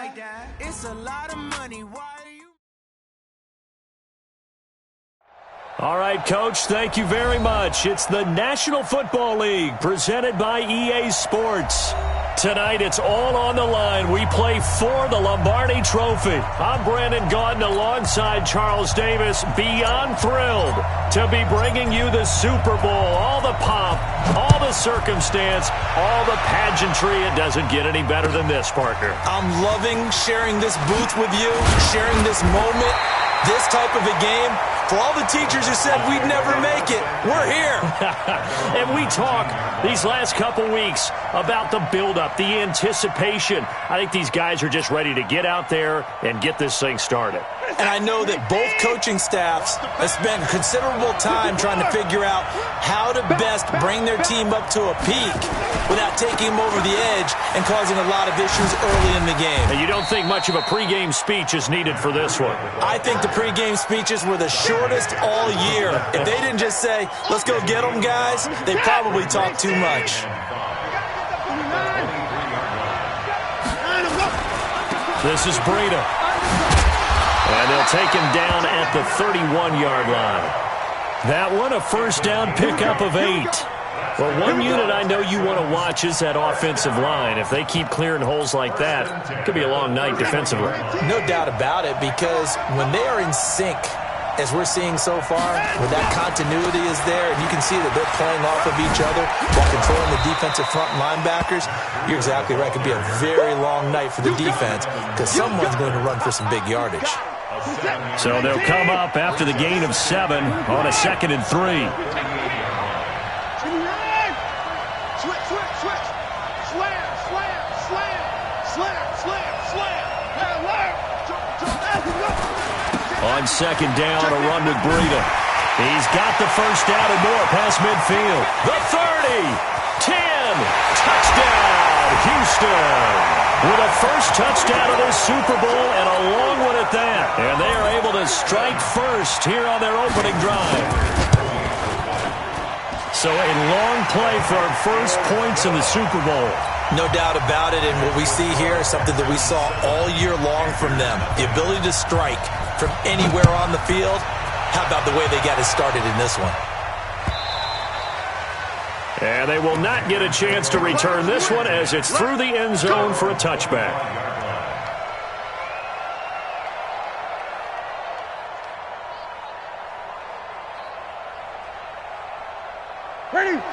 like that. It's a lot of money. Why do you... All right, Coach, thank you very much. It's the National Football League presented by EA Sports. Tonight, it's all on the line. We play for the Lombardi Trophy. I'm Brandon Gaudin alongside Charles Davis. Beyond thrilled to be bringing you the Super Bowl. All the pomp, all the circumstance, all the pageantry. It doesn't get any better than this, partner. I'm loving sharing this booth with you, sharing this moment, this type of a game. For all the teachers who said we'd never make it, we're here. And we talk these last couple weeks about the buildup, the anticipation. I think these guys are just ready to get out there and get this thing started. And I know that both coaching staffs have spent considerable time trying to figure out how to best bring their team up to a peak without taking them over the edge and causing a lot of issues early in the game. And you don't think much of a pregame speech is needed for this one? I think the pregame speeches were the shortest all year. If they didn't just say, let's go get them, guys, they probably talked too much. This is Breida. And they'll take him down at the 31-yard line. That one, a first down pickup of 8. Well, one unit I know you want to watch is that offensive line. If they keep clearing holes like that, it could be a long night defensively. No doubt about it, because when they are in sync, as we're seeing so far, where that continuity is there, and you can see that they're playing off of each other while controlling the defensive front linebackers, you're exactly right. It could be a very long night for the defense because someone's going to run for some big yardage. So they'll come up after the gain of 7 on a 2nd and 3. On 2nd down, a run with Breida. He's got the first down and more past midfield. The 30, 10, touchdown, Houston. With a first touchdown of this Super Bowl and a long one at that. And they are able to strike first here on their opening drive. So a long play for our first points in the Super Bowl. No doubt about it, and what we see here is something that we saw all year long from them. The ability to strike from anywhere on the field. How about the way they got it started in this one? And they will not get a chance to return this one as it's through the end zone for a touchback.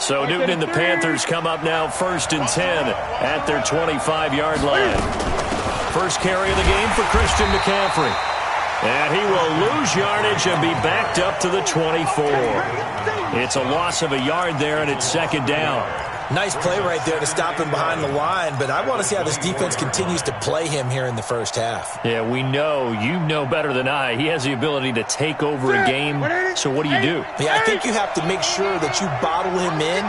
So Newton and the Panthers come up now 1st and 10 at their 25-yard line. First carry of the game for Christian McCaffrey. And he will lose yardage and be backed up to the 24. It's a loss of a yard there, and it's 2nd down. Nice play right there to stop him behind the line, but I want to see how this defense continues to play him here in the first half. Yeah, we know. You know better than I. He has the ability to take over a game, so what do you do? Yeah, I think you have to make sure that you bottle him in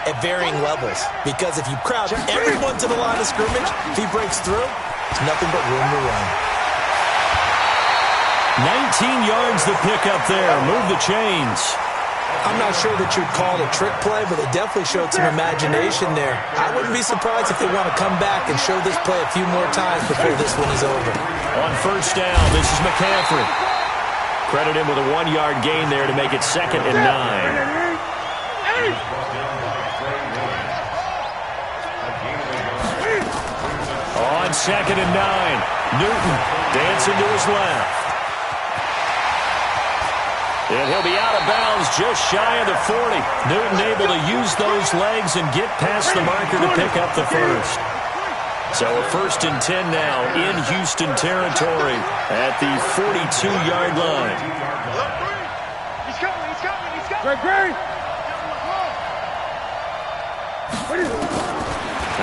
at varying levels, because if you crowd everyone to the line of scrimmage, if he breaks through, it's nothing but room to run. 19 yards to pick up there. Move the chains. I'm not sure that you'd call it a trick play, but it definitely showed some imagination there. I wouldn't be surprised if they want to come back and show this play a few more times before this one is over. On 1st down, this is McCaffrey. Credit him with a 1-yard gain there to make it 2nd and 9. On 2nd and 9, Newton dancing to his left. And he'll be out of bounds just shy of the 40. Newton able to use those legs and get past the marker to pick up the first. So a 1st and 10 now in Houston territory at the 42-yard line. He's coming. Great.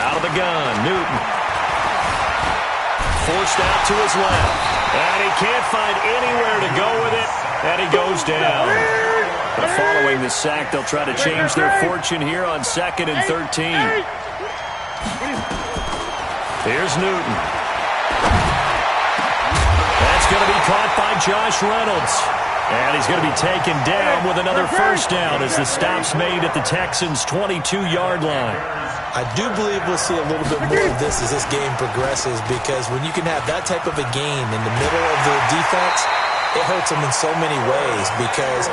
Out of the gun, Newton. Forced out to his left. And he can't find anywhere to go with it. And he goes down. But following the sack, they'll try to change their fortune here on 2nd and 13. Here's Newton. That's going to be caught by Josh Reynolds. And he's going to be taken down with another 1st down as the stop's made at the Texans' 22-yard line. I do believe we'll see a little bit more of this as this game progresses, because when you can have that type of a gain in the middle of the defense, it hurts them in so many ways, because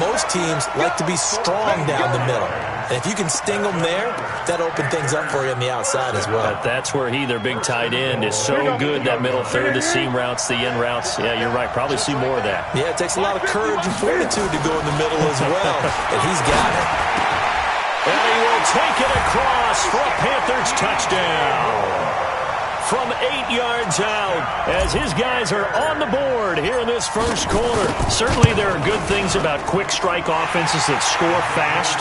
most teams like to be strong down the middle. And if you can sting them there, that opens things up for you on the outside as well. But that's where their big tight end, is so good, that middle third, the seam routes, the in routes. Yeah, you're right. Probably see more of that. Yeah, it takes a lot of courage and fortitude to go in the middle as well. And he's got it. And he will take it across for a Panthers touchdown. From 8 yards out, as his guys are on the board here in this first quarter. Certainly there are good things about quick strike offenses that score fast,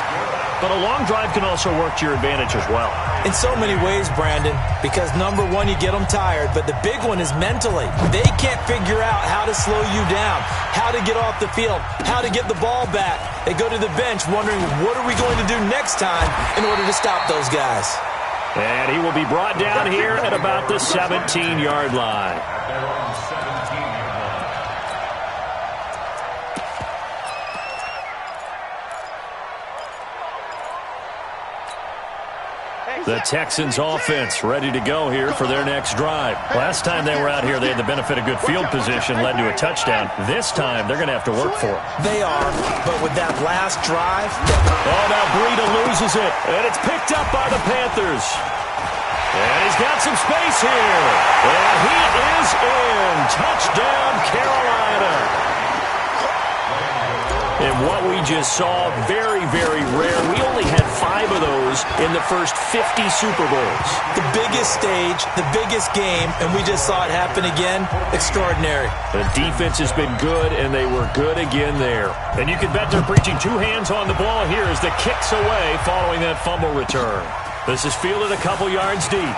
but a long drive can also work to your advantage as well. In so many ways, Brandon, because number one, you get them tired, but the big one is mentally. They can't figure out how to slow you down, how to get off the field, how to get the ball back. They go to the bench wondering, what are we going to do next time in order to stop those guys? And he will be brought down here at about the 17-yard line. The Texans offense ready to go here for their next drive. Last time they were out here, they had the benefit of good field position, led to a touchdown. This time, they're going to have to work for it. They are, but with that last drive... Oh, now Breida loses it, and it's picked up by the Panthers. And he's got some space here. And he is in. Touchdown, Carolina. And what we just saw, very, very rare. We only had 5 of those in the first 50 Super Bowls. The biggest stage, the biggest game, and we just saw it happen again. Extraordinary. The defense has been good, and they were good again there. And you can bet they're preaching 2 hands on the ball here as the kick's away following that fumble return. This is fielded a couple yards deep.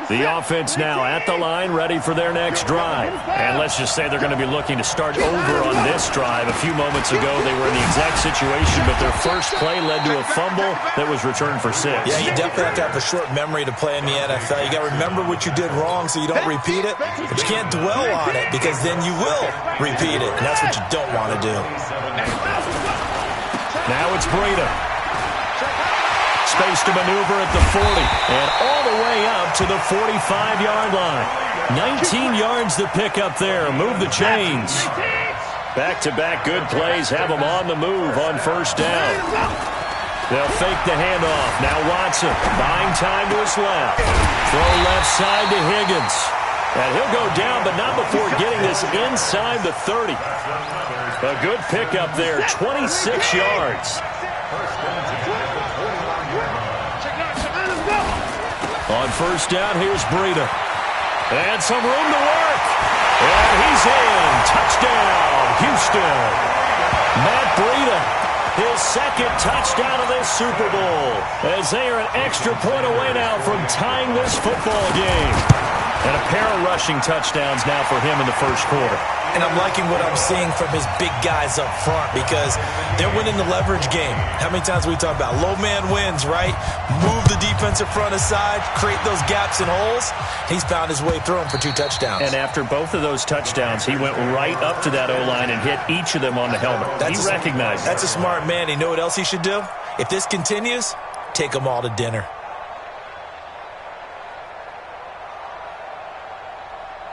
The offense now at the line, ready for their next drive. And let's just say they're going to be looking to start over on this drive. A few moments ago, they were in the exact situation, but their first play led to a fumble that was returned for 6. Yeah, you definitely have to have a short memory to play in the NFL. You got to remember what you did wrong so you don't repeat it, but you can't dwell on it because then you will repeat it, and that's what you don't want to do. Now it's Breida. Space to maneuver at the 40. And all the way up to the 45-yard line. 19 yards to pick up there. Move the chains. Back-to-back good plays have them on the move on first down. They'll fake the handoff. Now Watson buying time to his left. Throw left side to Higgins. And he'll go down, but not before getting this inside the 30. A good pickup there, 26 yards. On first down, here's Breida. And some room to work. And he's in. Touchdown, Houston. Matt Breida, his second touchdown of this Super Bowl. As they are an extra point away now from tying this football game. And a pair of rushing touchdowns now for him in the first quarter. And I'm liking what I'm seeing from his big guys up front because they're winning the leverage game. How many times we talk about low man wins, right? Move the defensive front aside, create those gaps and holes. He's found his way through them for 2 touchdowns. And after both of those touchdowns, he went right up to that O-line and hit each of them on the helmet. He recognized it. That's a smart man. You know what else he should do? If this continues, take them all to dinner.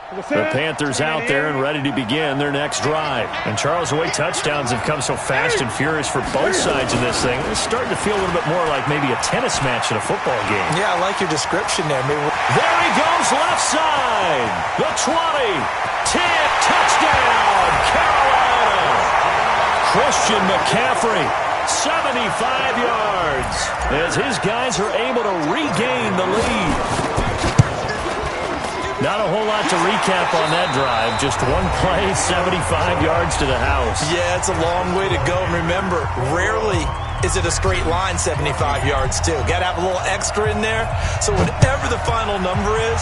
The Panthers out there and ready to begin their next drive. And Charles, the way touchdowns have come so fast and furious for both sides of this thing, it's starting to feel a little bit more like maybe a tennis match in a football game. Yeah, I like your description there. There he goes, left side. The 20. 10. Touchdown, Carolina. Christian McCaffrey, 75 yards. As his guys are able to regain the lead. Not a whole lot to recap on that drive. Just one play, 75 yards to the house. Yeah, it's a long way to go. And remember, rarely is it a straight line 75 yards, too. Got to have a little extra in there. So whatever the final number is,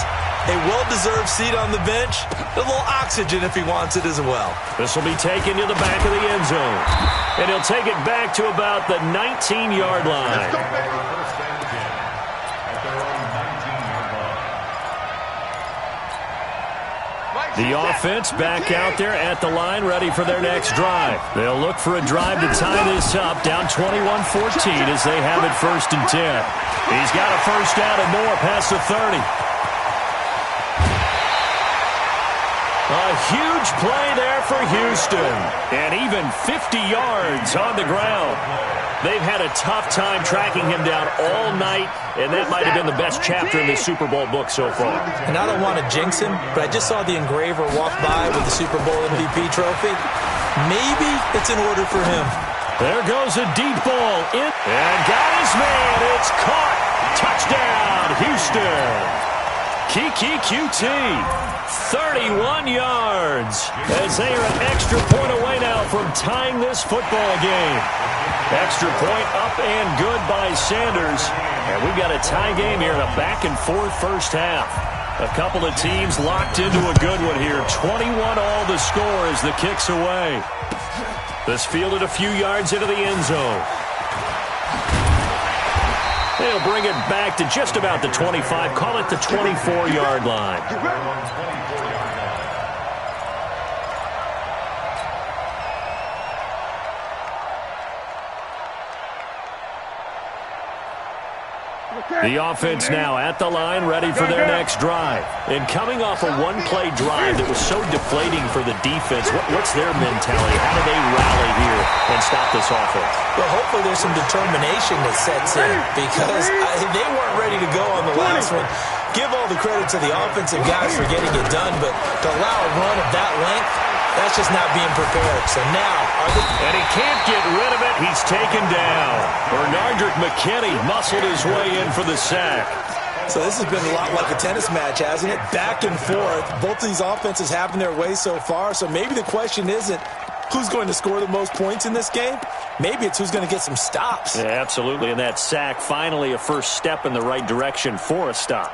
a well-deserved seat on the bench, a little oxygen if he wants it as well. This will be taken to the back of the end zone. And he'll take it back to about the 19-yard line. The offense back out there at the line, ready for their next drive. They'll look for a drive to tie this up, down 21-14 as they have it 1st and 10. He's got a first down and more past the 30. A huge play there for Houston, and even 50 yards on the ground. They've had a tough time tracking him down all night, and that might have been the best chapter in the Super Bowl book so far. And I don't want to jinx him, but I just saw the engraver walk by with the Super Bowl MVP trophy. Maybe it's in order for him. There goes a deep ball in, and got his man. It's caught. Touchdown, Houston. Kiki QT. 31 yards as they are an extra point away now from tying this football game. Extra point up and good by Sanders. And we've got a tie game here in a back-and-forth first half. A couple of teams locked into a good one here. 21 all the score as the kick's away. This fielded a few yards into the end zone. They'll bring it back to just about the 25. Call it the 24-yard line. The offense now at the line, ready for their next drive. And coming off a one-play drive that was so deflating for the defense, what's their mentality? How do they rally here and stop this offense? Well, hopefully there's some determination that sets in because they weren't ready to go on the last one. Give all the credit to the offensive guys for getting it done, but to allow a run of that length, that's just not being prepared. So now, and he can't get rid of it. He's taken down. Bernardrick McKinney muscled his way in for the sack. So this has been a lot like a tennis match, hasn't it? Back and forth. Both of these offenses having their way so far. So maybe the question isn't who's going to score the most points in this game. Maybe it's who's going to get some stops. Yeah, absolutely. And that sack, finally a first step in the right direction for a stop.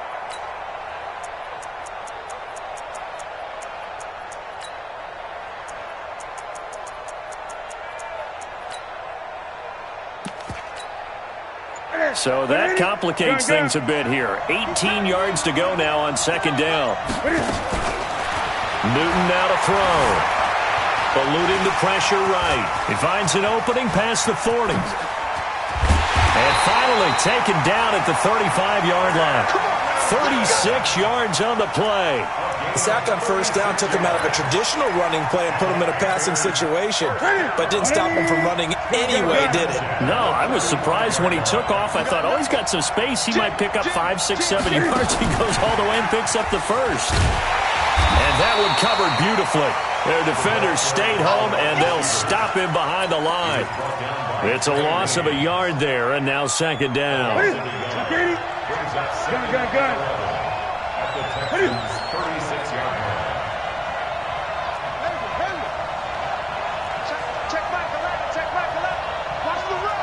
So that complicates things a bit here. 18 yards to go now on second down. Newton now to throw. Eluding the pressure right. He finds an opening past the 40. And finally taken down at the 35-yard line. 36 yards on the play. The sack on first down took him out of a traditional running play and put him in a passing situation, but didn't stop him from running anyway, did it? No, I was surprised when he took off. I thought, oh, he's got some space. He might pick up 5, 6, 7 yards. He goes all the way and picks up the first. And that one covered beautifully. Their defenders stayed home, and they'll stop him behind the line. It's a loss of a yard there, and now second down. Gun. 36-yard line. Check back 11. Watch the run.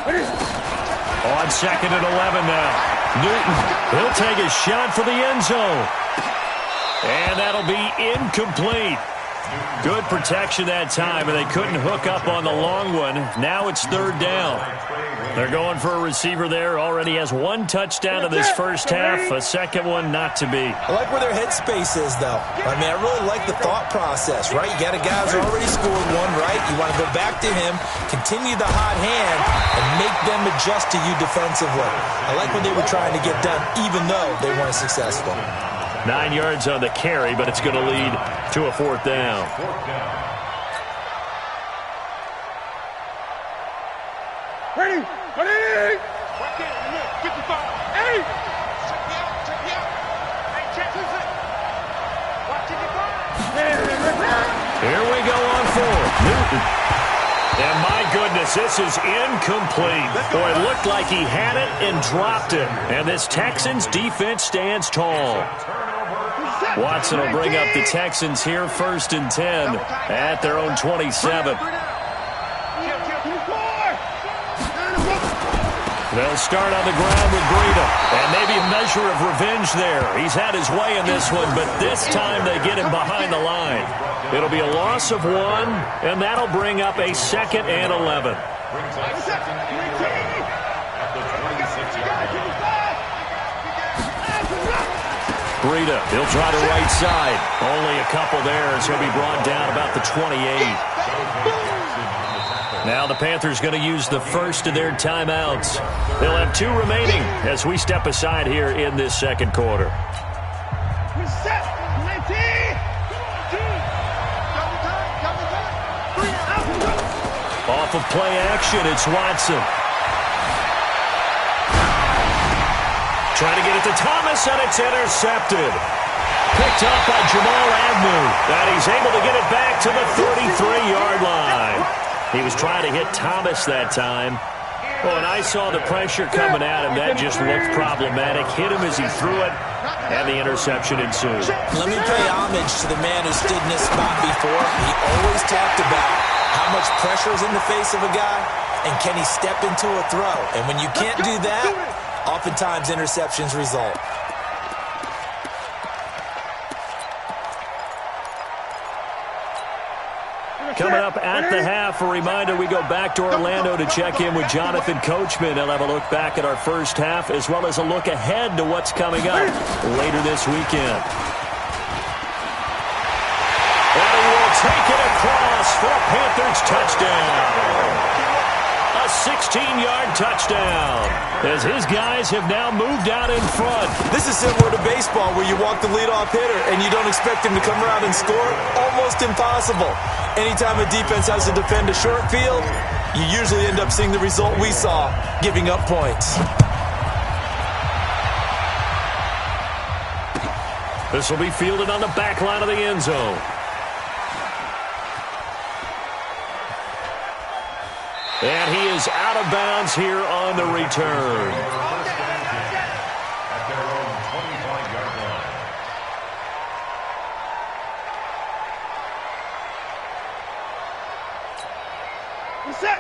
Great. On second and 11 now. Newton, he'll take a shot for the end zone. And that'll be incomplete. Good protection that time, and they couldn't hook up on the long one. Now it's third down. They're going for a receiver there. Already has one touchdown in this first half. A second one not to be. I like where their headspace is, though. I mean, I really like the thought process, right? You got a guy who's already scored one, right? You want to go back to him, continue the hot hand, and make them adjust to you defensively. I like what they were trying to get done, even though they weren't successful. 9 yards on the carry, but it's going to lead to a fourth down. Ready. 55. Hey! Check me out. Hey, check this out. Watch it. Here we go on fourth. Newton. And my goodness, this is incomplete. Boy, it looked like he had it and dropped it. And this Texans defense stands tall. Watson will bring up the Texans here first and 10 at their own 27. They'll start on the ground with Breida. And maybe a measure of revenge there. He's had his way in this one, but this time they get him behind the line. It'll be a loss of 1, and that'll bring up a second and 11. Breida, he'll try to right side. Only a couple there as he'll be brought down about the 28. Now the Panthers going to use the first of their timeouts. They'll have 2 remaining as we step aside here in this second quarter. Off of play action, it's Watson. Trying to get it to Thomas, and it's intercepted. Picked up by Jamal Agnew. And he's able to get it back to the 33-yard line. He was trying to hit Thomas that time. Oh, and I saw the pressure coming at him. That just looked problematic. Hit him as he threw it, and the interception ensued. Let me pay homage to the man who stood in this spot before. He always talked about how much pressure is in the face of a guy, and can he step into a throw. And when you can't do that, oftentimes interceptions result. Coming up at the half, a reminder, we go back to Orlando to check in with Jonathan Coachman. He'll have a look back at our first half as well as a look ahead to what's coming up later this weekend. And he will take it across for a Panthers touchdown. A 16-yard touchdown as his guys have now moved out in front. This is similar to baseball where you walk the leadoff hitter and you don't expect him to come around and score. Almost impossible. Anytime a defense has to defend a short field, you usually end up seeing the result we saw, giving up points. This will be fielded on the back line of the end zone. And he is out of bounds here on the return. At their own 25-yard line.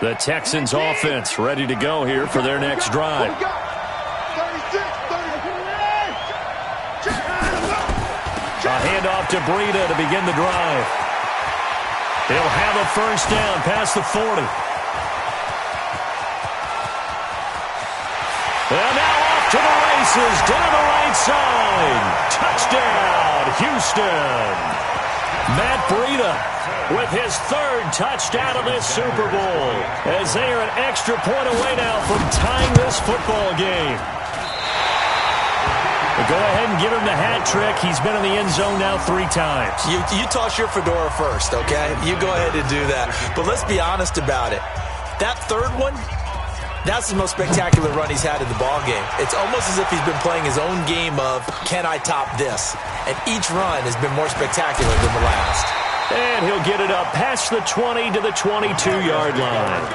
The Texans offense ready to go here for their next drive. A handoff to Breida to begin the drive. He'll have a first down past the 40. And now off to the races, down the right side. Touchdown, Houston. Matt Breida with his third touchdown of this Super Bowl, as they are an extra point away now from tying this football game. Go ahead and give him the hat trick. He's been in the end zone now 3 times. You toss your fedora first, okay? You go ahead and do that. But let's be honest about it. That third one, that's the most spectacular run he's had in the ballgame. It's almost as if he's been playing his own game of, can I top this? And each run has been more spectacular than the last. And he'll get it up past the 20 to the 22-yard line.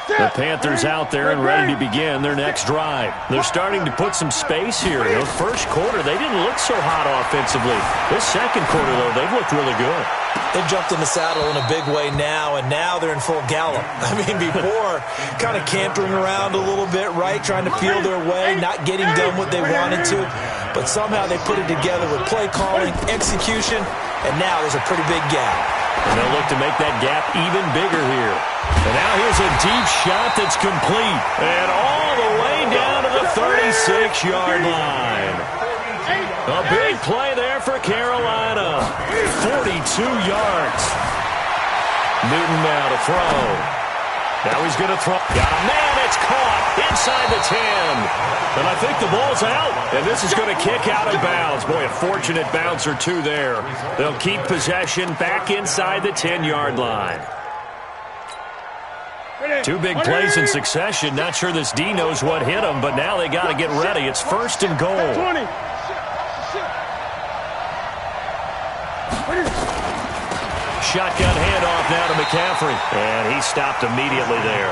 The Panthers out there and ready to begin their next drive. They're starting to put some space here. The first quarter, they didn't look so hot offensively. This second quarter, though, they've looked really good. They've jumped in the saddle in a big way now, and now they're in full gallop. I mean, before, kind of cantering around a little bit, right, trying to feel their way, not getting done what they wanted to. But somehow they put it together with play calling, execution, and now there's a pretty big gap. And they'll look to make that gap even bigger here. And now here's a deep shot that's complete. And all the way down to the 36-yard line. A big play there for Carolina. 42 yards. Newton now to throw. Now he's going to throw. Got a man. It's caught inside the 10. And I think the ball's out. And this is going to kick out of bounds. Boy, a fortunate bounce or two there. They'll keep possession back inside the 10-yard line. 2 big plays in succession. Not sure this D knows what hit him, but now they got to get ready. It's 1st and goal. Shotgun handoff now to McCaffrey. And he stopped immediately there.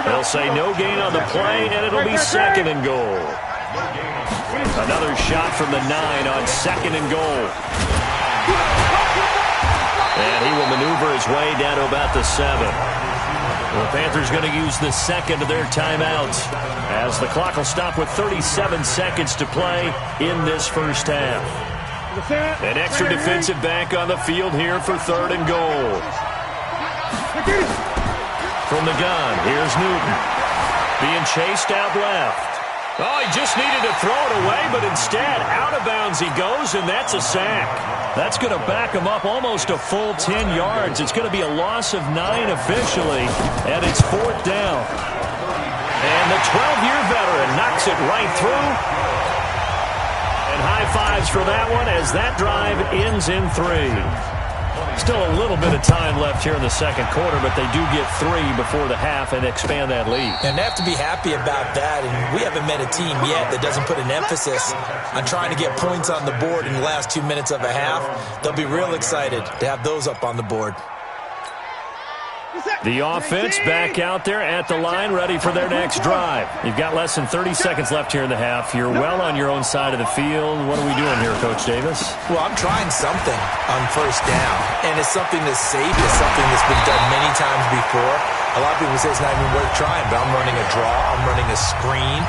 They'll say no gain on the play, and it'll be 2nd and goal. Another shot from the 9 on 2nd and goal. And he will maneuver his way down to about the 7. The Panthers going to use the second of their timeouts, as the clock will stop with 37 seconds to play in this first half. An extra defensive back on the field here for 3rd and goal. From the gun, here's Newton. Being chased out left. Oh, he just needed to throw it away, but instead, out of bounds he goes, and that's a sack. That's going to back him up almost a full 10 yards. It's going to be a loss of 9 officially, and it's 4th down. And the 12-year veteran knocks it right through. And high fives for that one as that drive ends in 3. Still a little bit of time left here in the second quarter, but they do get 3 before the half and expand that lead. And they have to be happy about that. And we haven't met a team yet that doesn't put an emphasis on trying to get points on the board in the last 2 minutes of a half. They'll be real excited to have those up on the board. The offense back out there at the line, ready for their next drive. You've got less than 30 seconds left here in the half. You're well on your own side of the field. What are we doing here, Coach Davis? Well, I'm trying something on 1st down, and it's something that's safe. It's something that's been done many times before. A lot of people say it's not even worth trying, but I'm running a draw. I'm running a screen.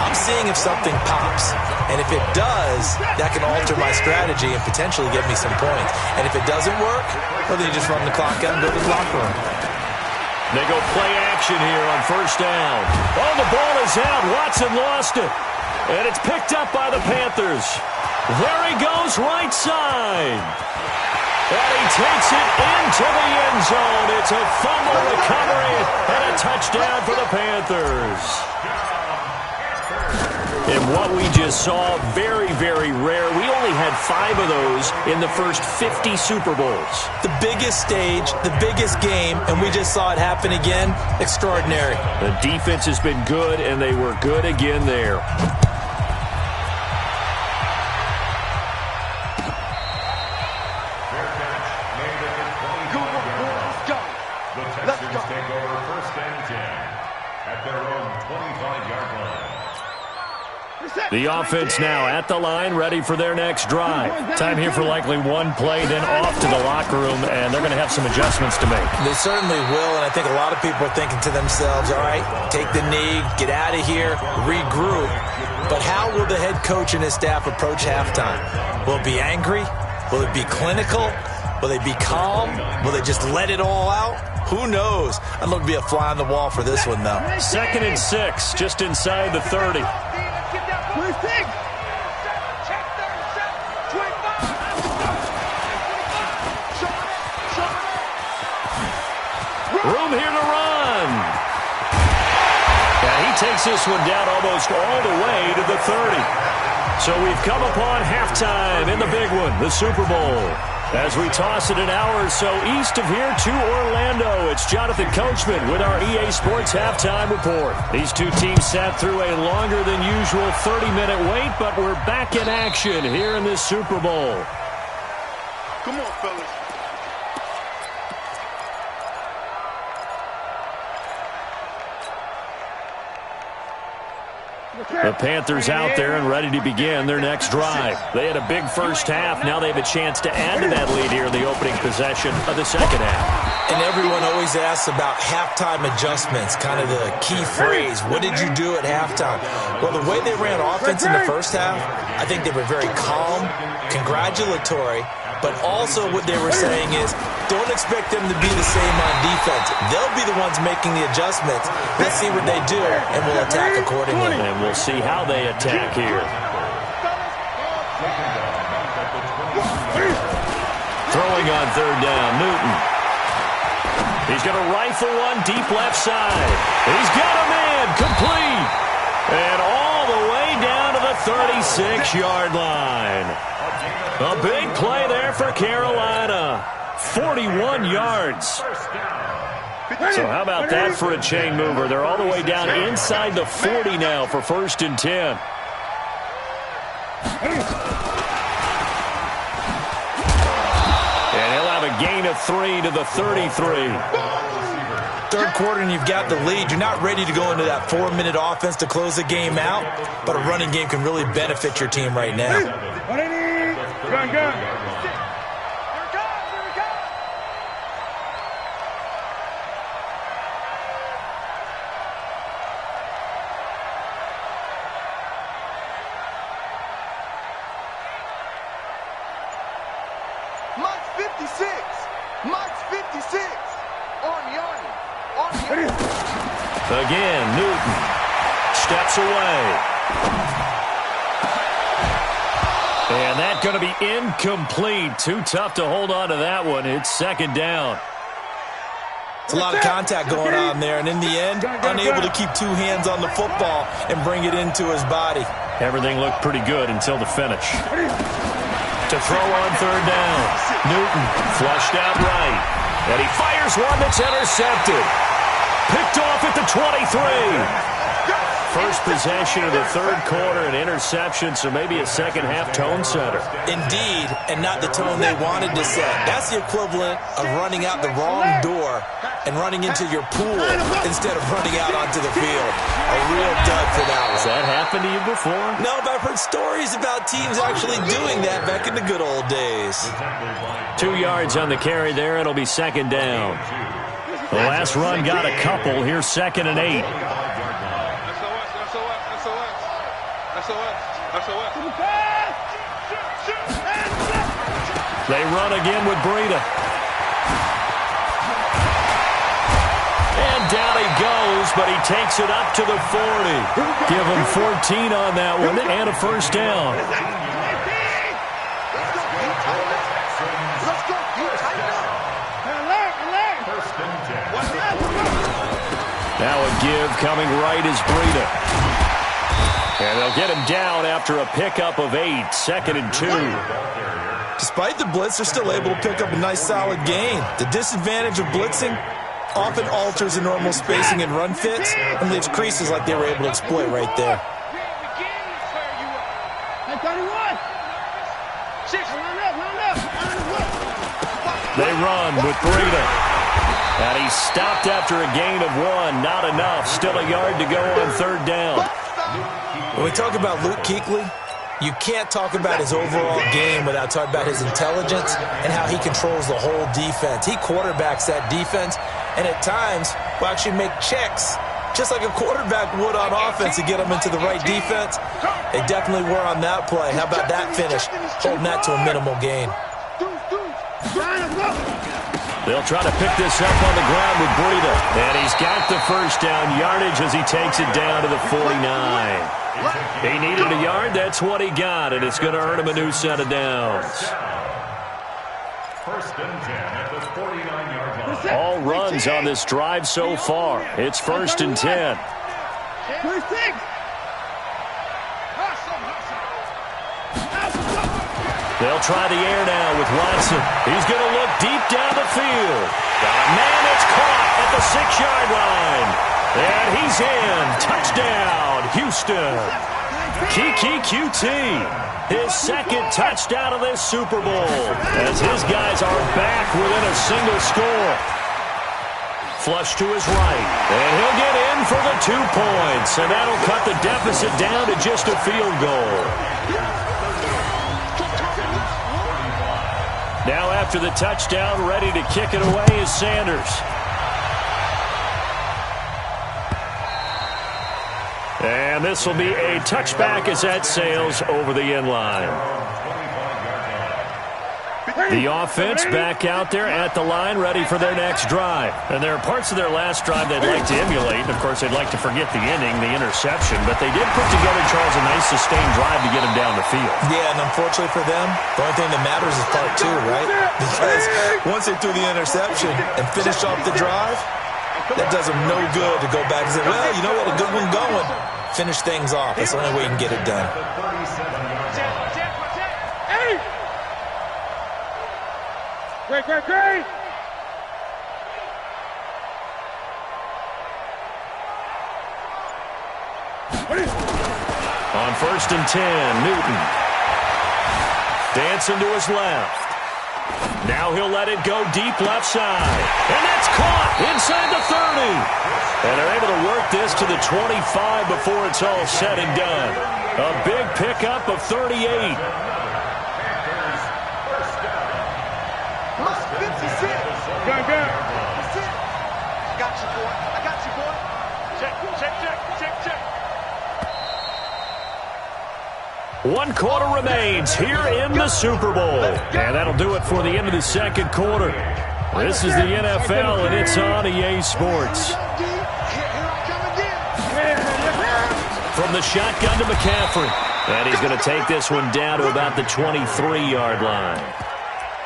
I'm seeing if something pops, and if it does, that can alter my strategy and potentially get me some points. And if it doesn't work, well, then you just run the clock out and go to the locker room. They go play action here on 1st down. Oh, the ball is out. Watson lost it. And it's picked up by the Panthers. There he goes, right side. And he takes it into the end zone. It's a fumble recovery and a touchdown for the Panthers. And what we just saw, very, very rare. We only had 5 of those in the first 50 Super Bowls. The biggest stage, the biggest game, and we just saw it happen again. Extraordinary. The defense has been good, and they were good again there. The Texans take over 1st and 10 at their own 25-yard line. The offense now at the line, ready for their next drive. Time here for likely one play, then off to the locker room, and they're going to have some adjustments to make. They certainly will, and I think a lot of people are thinking to themselves, all right, take the knee, get out of here, regroup. But how will the head coach and his staff approach halftime? Will it be angry? Will it be clinical? Will they be calm? Will they just let it all out? Who knows? I'd love to be a fly on the wall for this one, though. 2nd and 6, just inside the 30. Room here to run. And he takes this one down almost all the way to the 30. So we've come upon halftime in the big one, the Super Bowl. As we toss it an hour or so east of here to Orlando, it's Jonathan Coachman with our EA Sports Halftime Report. These two teams sat through a longer than usual 30-minute wait, but we're back in action here in this Super Bowl. Come on, fellas. The Panthers out there and ready to begin their next drive. They had a big first half. Now they have a chance to add to that lead here in the opening possession of the second half. And everyone always asks about halftime adjustments, kind of the key phrase. What did you do at halftime? Well, the way they ran offense in the first half, I think they were very calm, congratulatory, but also what they were saying is, don't expect them to be the same on defense. They'll be the ones making the adjustments. Let's see what they do, and we'll attack accordingly. And we'll see how they attack here. Throwing on third down, Newton. He's going to rifle one deep left side. He's got a man, complete. And all the way down to the 36-yard line. A big play there for Carolina. 41 yards. So how about that for a chain mover? They're all the way down inside the 40 now for 1st and 10. And he'll have a gain of 3 to the 33. Third quarter and you've got the lead. You're not ready to go into that 4-minute offense to close the game out, but a running game can really benefit your team right now. Gun. Again, Newton steps away. And that's going to be incomplete. Too tough to hold on to that one. It's 2nd down. It's a lot of contact going on there, and in the end, unable to keep two hands on the football and bring it into his body. Everything looked pretty good until the finish. To throw on third down. Newton flushed out right. And he fires one that's intercepted. Picked off at the 23. First possession of the third quarter, an interception, so maybe a second half tone setter. Indeed, and not the tone they wanted to set. That's the equivalent of running out the wrong door and running into your pool instead of running out onto the field. A real dud for that one. Has that happened to you before? No, but I've heard stories about teams actually doing that back in the good old days. 2 yards on the carry there. It'll be 2nd down. The last run got a couple. Here's 2nd and 8. They run again with Breida. And down he goes, but he takes it up to the 40. Give him 14 on that one and a first down. Now a give coming right is Breida. And they'll get him down after a pickup of 8, 2nd and 2. Despite the blitz, they're still able to pick up a nice solid gain. The disadvantage of blitzing often alters the normal spacing and run fits and leaves creases like they were able to exploit right there. They run with Breida. And he's stopped after a gain of 1. Not enough. Still a yard to go on third down. When we talk about Luke Kuechly, you can't talk about his overall game without talking about his intelligence and how he controls the whole defense. He quarterbacks that defense, and at times will actually make checks, just like a quarterback would on offense to get them into the right defense. They definitely were on that play. How about that finish, holding that to a minimal gain? They'll try to pick this up on the ground with Breida. And he's got the first down yardage as he takes it down to the 49. He needed a yard. That's what he got, and it's going to earn him a new set of downs. First and 10 at the 49-yard line. All runs on this drive so far. It's first and 10. They'll try the air now with Watson. He's going to look deep down the field. Man, it's caught at the 6-yard line. And he's in. Touchdown, Houston. Kiki QT. His second touchdown of this Super Bowl. As his guys are back within a single score. Flush to his right. And he'll get in for the 2 points. And that'll cut the deficit down to just a field goal. Now after the touchdown, ready to kick it away is Sanders. And this will be a touchback as that sails over the end line. The offense back out there at the line, ready for their next drive. And there are parts of their last drive they'd like to emulate. And, of course, they'd like to forget the ending, the interception. But they did put together, Charles, a nice sustained drive to get him down the field. Yeah, and unfortunately for them, the only thing that matters is part 2, right? Because once they threw the interception and finished off the drive, that does them no good to go back and say, well, you know what, a good one going. Finish things off. That's the only way you can get it done. Great. On first and 10, Newton. Dancing to his left. Now he'll let it go deep left side. And that's caught inside the 30. And they're able to work this to the 25 before it's all said and done. A big pickup of 38. Go. That's it. I got you, boy. Check. 1 quarter remains here in the Super Bowl. And that'll do it for the end of the second quarter. This is the NFL, and it's on EA Sports. From the shotgun to McCaffrey. And he's going to take this one down to about the 23-yard line.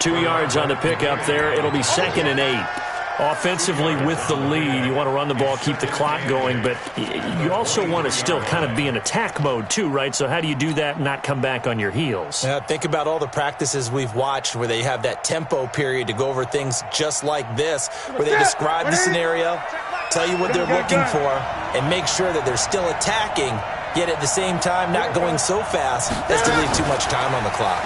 2 yards on the pickup there. It'll be 2nd and 8. Offensively with the lead, you want to run the ball, keep the clock going, but you also want to still kind of be in attack mode too, right? So how do you do that and not come back on your heels? Yeah, think about all the practices we've watched where they have that tempo period to go over things just like this, where they describe the scenario, tell you what they're looking for, and make sure that they're still attacking, yet at the same time not going so fast as to leave too much time on the clock.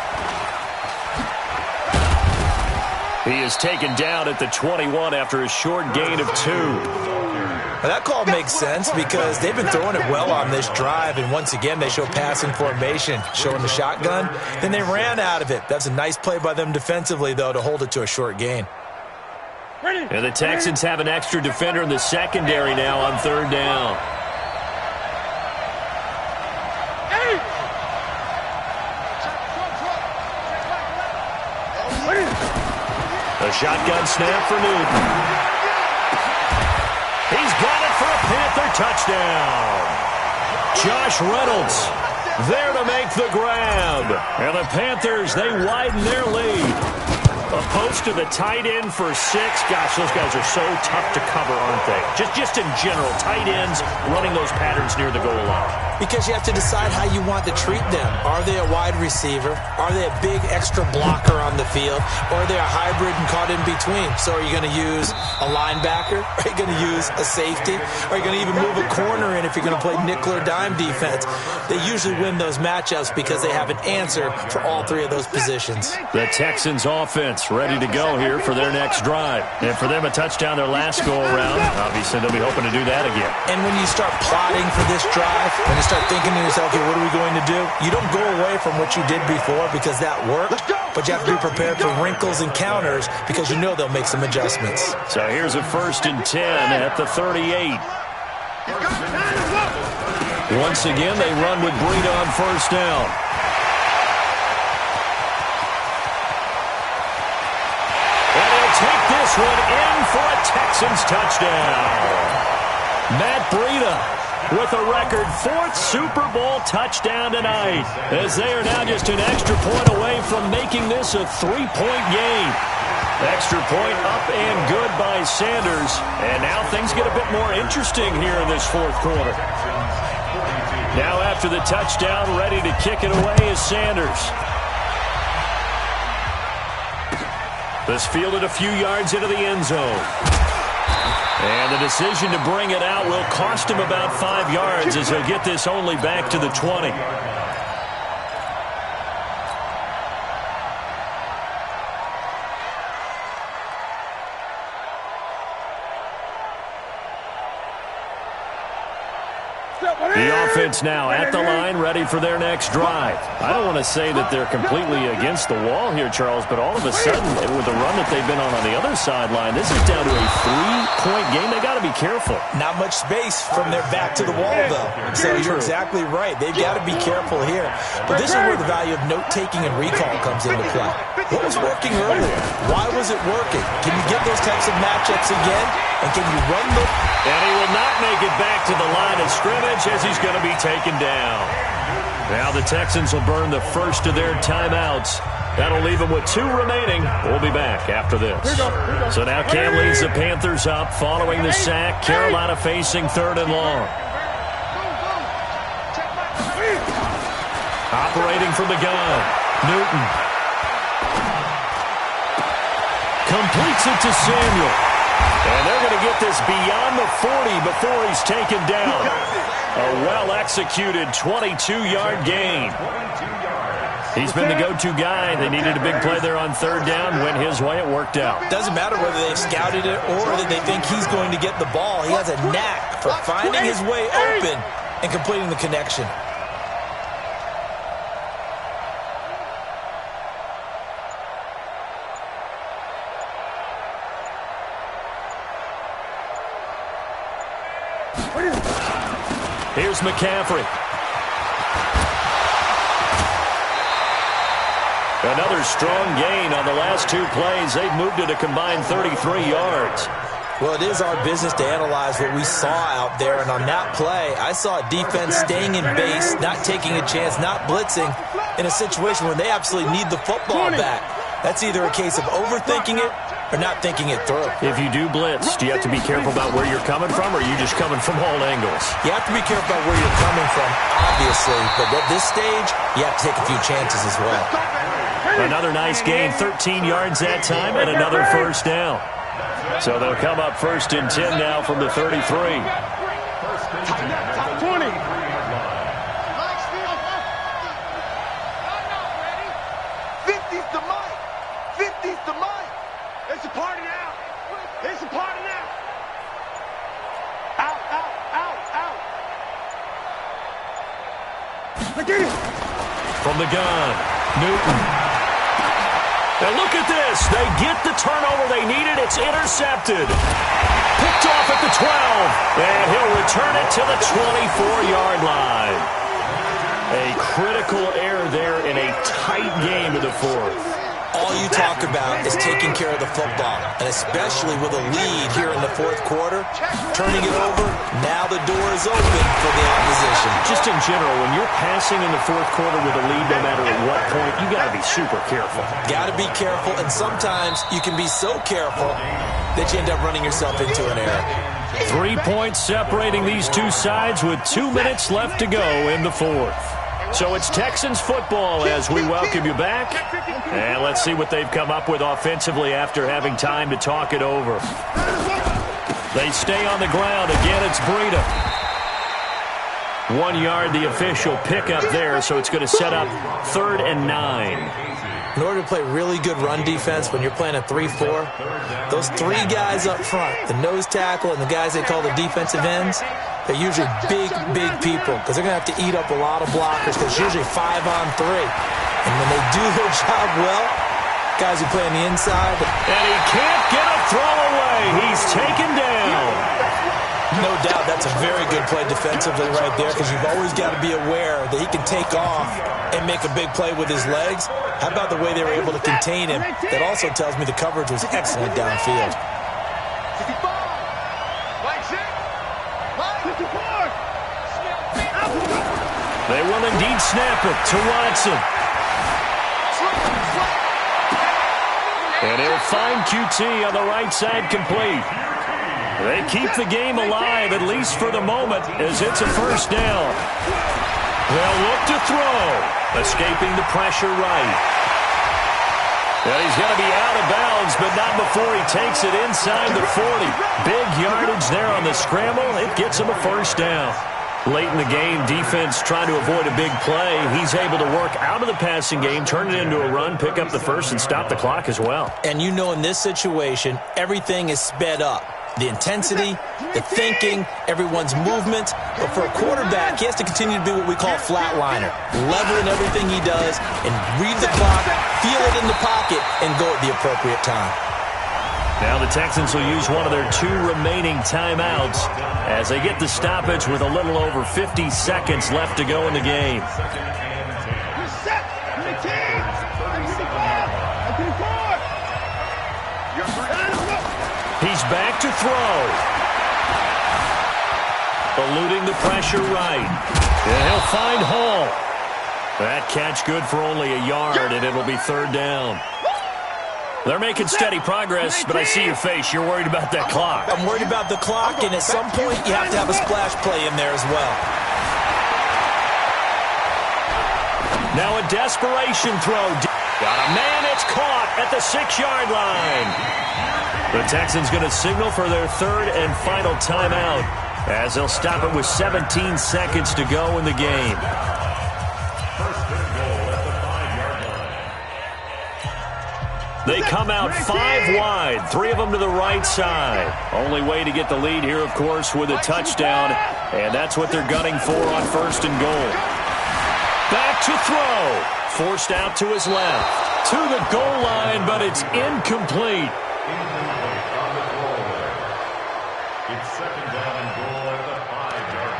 He is taken down at the 21 after a short gain of 2. Now that call makes sense because they've been throwing it well on this drive, and once again they show passing formation, showing the shotgun. Then they ran out of it. That's a nice play by them defensively, though, to hold it to a short gain. And the Texans have an extra defender in the secondary now on 3rd down. A shotgun snap for Newton. He's got it for a Panther touchdown. Josh Reynolds there to make the grab. And the Panthers, they widen their lead. A post to the tight end for 6. Gosh, those guys are so tough to cover, aren't they? Just in general, tight ends running those patterns near the goal line. Because you have to decide how you want to treat them. Are they a wide receiver? Are they a big extra blocker on the field? Or are they a hybrid and caught in between? So are you going to use a linebacker? Are you going to use a safety? Are you going to even move a corner in if you're going to play nickel or dime defense? They usually win those matchups because they have an answer for all 3 of those positions. The Texans offense ready to go here for their next drive. And for them, a touchdown their last go-around. Obviously, they'll be hoping to do that again. And when you start plotting for this drive, when you start thinking to yourself, okay, what are we going to do? You don't go away from what you did before because that worked, but you have to be prepared for wrinkles and counters because you know they'll make some adjustments. So here's a 1st and 10 at the 38. Once again, they run with Breida on 1st down. this one in for a Texans touchdown. Matt Breida with a record 4th Super Bowl touchdown tonight, as they are now just an extra point away from making this a 3-point game. Extra point up and good by Sanders, and now things get a bit more interesting here in this 4th quarter. Now after the touchdown, ready to kick it away is Sanders. This fielded a few yards into the end zone. And the decision to bring it out will cost him about 5 yards, as he'll get this only back to the 20. The offense now at the line, ready for their next drive. I don't want to say that they're completely against the wall here, Charles, but all of a sudden, with the run that they've been on the other sideline, this is down to a 3-point game. They got to be careful. Not much space from their back to the wall, though. So you're exactly right. They've got to be careful here. But this is where the value of note-taking and recall comes into play. What was working earlier? Why was it working? Can you get those types of matchups again? And can you run them? And he will not make it back to the line of scrimmage, as he's going to be taken down. Now the Texans will burn the first of their timeouts. That'll leave them with 2 remaining. We'll be back after this. So now Cam leads the Panthers up following the sack. Carolina facing 3rd and long. Operating from the gun, Newton. Completes it to Samuel. And they're going to get this beyond the 40 before he's taken down. A well-executed 22-yard gain. He's been the go-to guy. They needed a big play there on 3rd down. Went his way. It worked out. Doesn't matter whether they've scouted it or that they think he's going to get the ball. He has a knack for finding his way open and completing the connection. Here's McCaffrey. Another strong gain on the last 2 plays. They've moved it a combined 33 yards. Well, it is our business to analyze what we saw out there. And on that play, I saw a defense staying in base, not taking a chance, not blitzing in a situation where they absolutely need the football back. That's either a case of overthinking it or not thinking it through. If you do blitz, do you have to be careful about where you're coming from, or are you just coming from all angles? You have to be careful about where you're coming from, obviously. But at this stage, you have to take a few chances as well. Another nice gain, 13 yards that time, and another first down. So they'll come up 1st and 10 now from the 33. Top 20. 50's the mic. 50's the mic. It's a party now. It's a party now. Out, out, out, out. Get it. From the gun, Newton. And look at this. They get the turnover they needed. It's intercepted. Picked off at the 12. And he'll return it to the 24-yard line. A critical error there in a tight game in the 4th. All you talk about is taking care of the football, and especially with a lead here in the 4th quarter, turning it over, now the door is open for the opposition. Just in general, when you're passing in the 4th quarter with a lead, no matter at what point, you got to be super careful. Got to be careful, and sometimes you can be so careful that you end up running yourself into an error. 3 points separating these 2 sides with 2 minutes left to go in the 4th. So it's Texans football as we welcome you back. And let's see what they've come up with offensively after having time to talk it over. They stay on the ground. Again, it's Breida. 1 yard, the official pickup there, so it's going to set up 3rd and 9. In order to play really good run defense when you're playing a 3-4, those 3 guys up front, the nose tackle and the guys they call the defensive ends, they're usually big, big people because they're going to have to eat up a lot of blockers because it's usually 5-on-3. And when they do their job well, guys who play on the inside. And he can't get a throw away. He's taken down. No doubt that's a very good play defensively right there, because you've always got to be aware that he can take off and make a big play with his legs. How about the way they were able to contain him? That also tells me the coverage was excellent downfield. 65. Right check. 54. They will indeed snap it to Watson. And he'll find QT on the right side complete. They keep the game alive, at least for the moment, as it's a first down. They'll look to throw. Escaping the pressure right. And he's going to be out of bounds, but not before he takes it inside the 40. Big yardage there on the scramble. It gets him a first down. Late in the game, defense trying to avoid a big play. He's able to work out of the passing game, turn it into a run, pick up the first, and stop the clock as well. And you know in this situation, everything is sped up. The intensity, the thinking, everyone's movement. But for a quarterback, he has to continue to be what we call flatliner. Level in everything he does and read the clock, feel it in the pocket, and go at the appropriate time. Now the Texans will use one of their 2 remaining timeouts as they get the stoppage with a little over 50 seconds left to go in the game. He's back to throw. Eluding the pressure right. And he'll find Hall. That catch good for only a yard, and it'll be third down. They're making steady progress, but I see your face. You're worried about that clock. I'm worried about the clock, and at some point you have to have a splash play in there as well. Now a desperation throw. Got a man, it's caught at the 6-yard line. The Texans going to signal for their 3rd and final timeout as they'll stop it with 17 seconds to go in the game. They come out 5 wide, 3 of them to the right side. Only way to get the lead here, of course, with a touchdown, and that's what they're gunning for on 1st and goal. Back to throw. Forced out to his left. To the goal line, but it's incomplete. It's 2nd down and goal at the 5-yard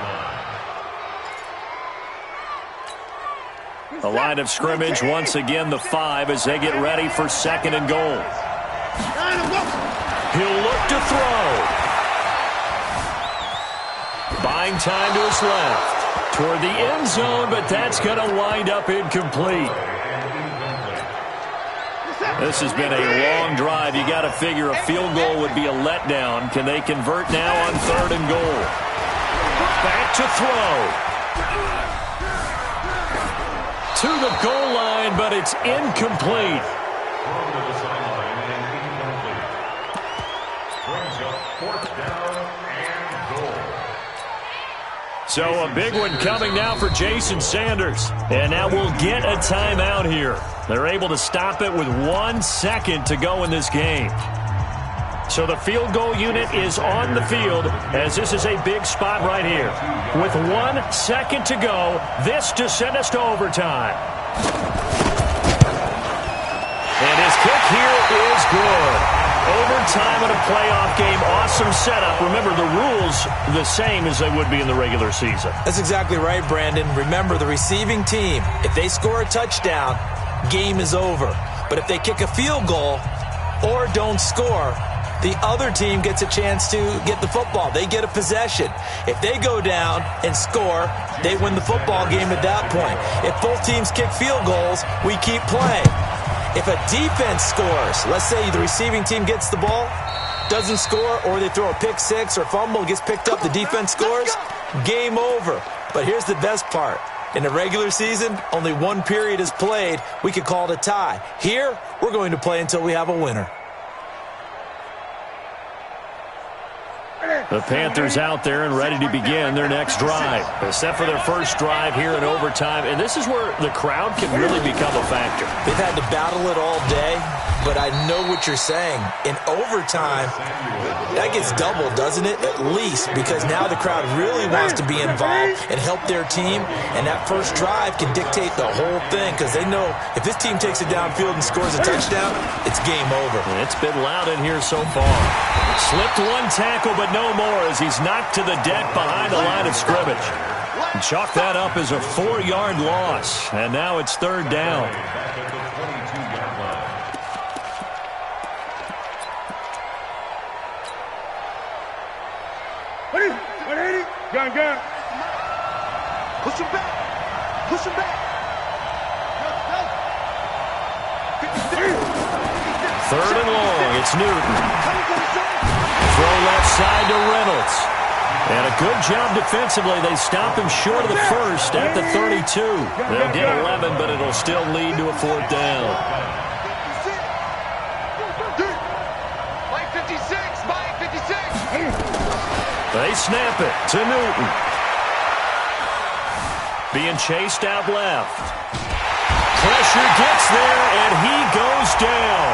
line. The line of scrimmage, once again the 5 as they get ready for 2nd and goal. He'll look to throw. Buying time to his left. Toward the end zone, but that's going to wind up incomplete. This has been a long drive. You got to figure a field goal would be a letdown. Can they convert now on 3rd and goal? Back to throw. To the goal line, but it's incomplete. Thrown to the sideline and incomplete. Brings up 4th down and goal. So a big one coming now for Jason Sanders. And now we'll get a timeout here. They're able to stop it with 1 second to go in this game. So the field goal unit is on the field as this is a big spot right here. With 1 second to go, this to send us to overtime. And his kick here is good. Overtime in a playoff game, awesome setup. Remember, the rules the same as they would be in the regular season. That's exactly right, Brandon. Remember, the receiving team, if they score a touchdown, game is over. But if they kick a field goal or don't score, the other team gets a chance to get the football. They get a possession. If they go down and score, they win the football game at that point. If both teams kick field goals, we keep playing. If a defense scores, let's say the receiving team gets the ball, doesn't score, or they throw a pick six or fumble, gets picked up, the defense scores, game over. But here's the best part. In the regular season, only 1 period is played. We could call it a tie. Here, we're going to play until we have a winner. The Panthers out there and ready to begin their next drive. Set for their first drive here in overtime. And this is where the crowd can really become a factor. They've had to battle it all day, but I know what you're saying. In overtime, that gets doubled, doesn't it? At least, because now the crowd really wants to be involved and help their team. And that first drive can dictate the whole thing because they know if this team takes it downfield and scores a touchdown, it's game over. And it's been loud in here so far. Slipped 1 tackle, but no more as he's knocked to the deck behind the line of scrimmage. And chalk that up as a 4-yard loss. And now it's third down. Back at the 22-yard line. Gun. Push him back. Push him back. Third and long. It's Newton. Throw left side to Reynolds. And a good job defensively. They stopped him short of the first at the 32. They'll get 11, but it'll still lead to a fourth down. Mike 56. Mike 56. They snap it to Newton. Being chased out left. Pressure gets there, and he goes down.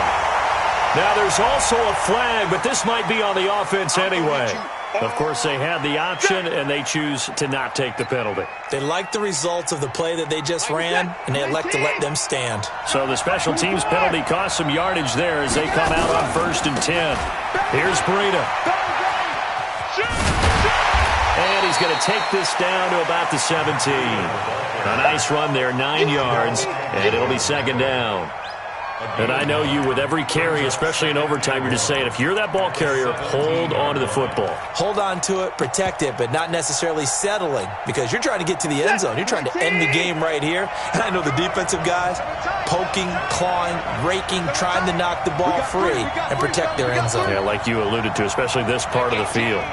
Now, there's also a flag, but this might be on the offense anyway. Of course, they had the option, and they choose to not take the penalty. They like the results of the play that they just ran, and they elect to let them stand. So the special teams penalty cost some yardage there as they come out on 1st and 10. Here's Breida. And he's going to take this down to about the 17. A nice run there, 9 yards, and it'll be second down. And I know you, with every carry, especially in overtime, you're just saying, if you're that ball carrier, hold on to the football. Hold on to it, protect it, but not necessarily settling, because you're trying to get to the end zone. You're trying to end the game right here. And I know the defensive guys poking, clawing, raking, trying to knock the ball free and protect their end zone. Yeah, like you alluded to, especially this part of the field.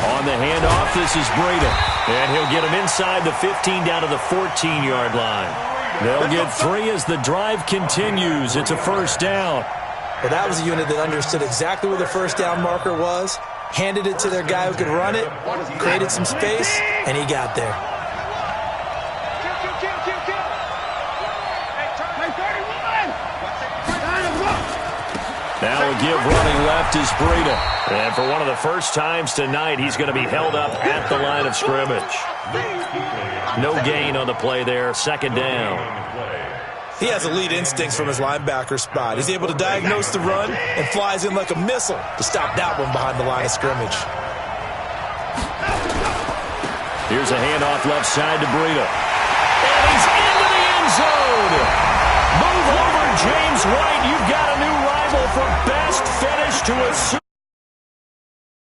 On the handoff, this is Breida. And he'll get him inside the 15 down to the 14-yard line. They'll get 3 as the drive continues. It's a first down. Well, that was a unit that understood exactly where the first down marker was, handed it to their guy who could run it, created some space, and he got there. Now we'll give running left is Breida. And for one of the first times tonight, he's going to be held up at the line of scrimmage. No gain on the play there, second down. He has elite instincts from his linebacker spot. He's able to diagnose the run and flies in like a missile to stop that one behind the line of scrimmage. Here's a handoff left side to Breida. And he's into the end zone. Move over, James White. You've got a new rival for best finish to a